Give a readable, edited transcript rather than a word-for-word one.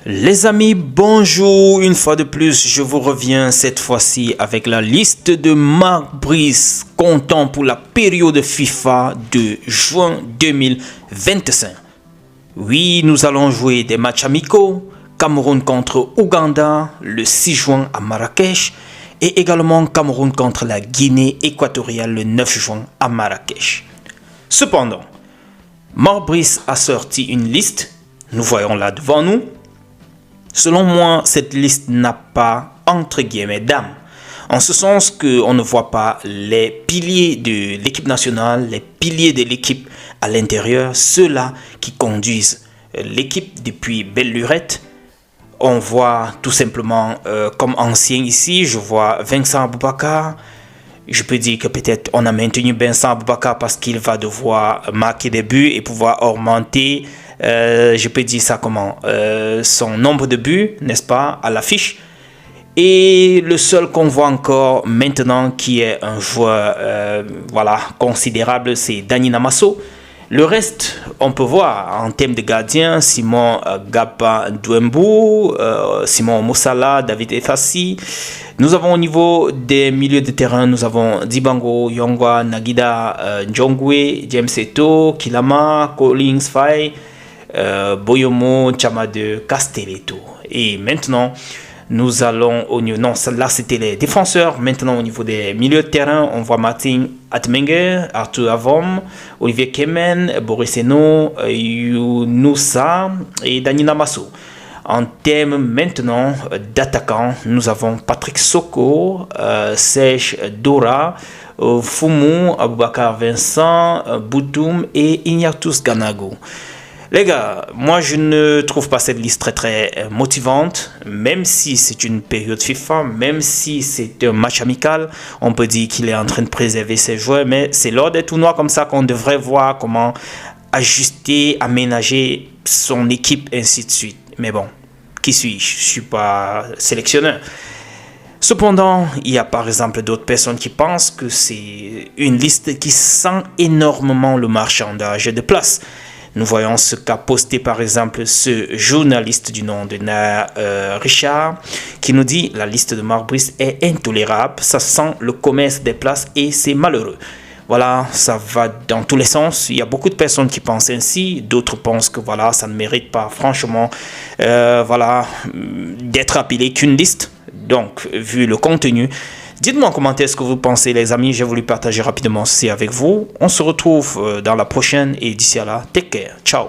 Les amis, bonjour, une fois de plus, je vous reviens cette fois-ci avec la liste de Marc Brice comptant pour la période FIFA de juin 2025. Oui, nous allons jouer des matchs amicaux, Cameroun contre Ouganda le 6 juin à Marrakech et également Cameroun contre la Guinée équatoriale le 9 juin à Marrakech. Cependant, Marc Brice a sorti une liste, nous voyons là devant nous. Selon moi, cette liste n'a pas, entre guillemets, d'âme. En ce sens qu'on ne voit pas les piliers de l'équipe nationale, les piliers de l'équipe à l'intérieur, ceux-là qui conduisent l'équipe depuis belle lurette. On voit tout simplement, comme ancien ici, je vois Vincent Aboubakar. Je peux dire que peut-être on a maintenu Vincent Aboubakar parce qu'il va devoir marquer des buts et pouvoir augmenter, je peux dire ça comment, son nombre de buts, n'est-ce pas, à l'affiche. Et le seul qu'on voit encore maintenant qui est un joueur voilà, considérable, c'est Dani Namasso. Le reste, on peut voir en termes de gardiens, Simon Gapa Douembou, Simon Moussala, David Effassi. Nous avons au niveau des milieux de terrain, nous avons Dibango, Yongwa, Nagida, Njongwe, James Eto, Kilama, Collins, Faye, Boyomo, Chamade, Castelletto. Et maintenant, nous allons au niveau... Non, là c'était les défenseurs. Maintenant au niveau des milieux de terrain, on voit Martin Atmenger, Arthur Avom, Olivier Kemen, Boris Eno, Younoussa et Dani Namasso. En termes maintenant d'attaquants, nous avons Patrick Soko, Serge Dora, Fumu, Aboubakar Vincent, Boutoum et Ignatius Ganago. Les gars, moi je ne trouve pas cette liste très motivante, même si c'est une période FIFA, même si c'est un match amical, on peut dire qu'il est en train de préserver ses joueurs, mais c'est lors des tournois comme ça qu'on devrait voir comment ajuster, aménager son équipe, ainsi de suite. Mais bon, qui suis-je? Je ne suis pas sélectionneur. Cependant, il y a par exemple d'autres personnes qui pensent que c'est une liste qui sent énormément le marchandage de place. Nous voyons ce qu'a posté par exemple ce journaliste du nom de Richard qui nous dit la liste de Marc Brice est intolérable, ça sent le commerce des places et c'est malheureux. Voilà, ça va dans tous les sens. Il y a beaucoup de personnes qui pensent ainsi, d'autres pensent que voilà, ça ne mérite pas franchement voilà, d'être appelé qu'une liste. Donc, vu le contenu, dites-moi en commentaire ce que vous pensez les amis, j'ai voulu partager rapidement ceci avec vous. On se retrouve dans la prochaine et d'ici à là, take care, ciao.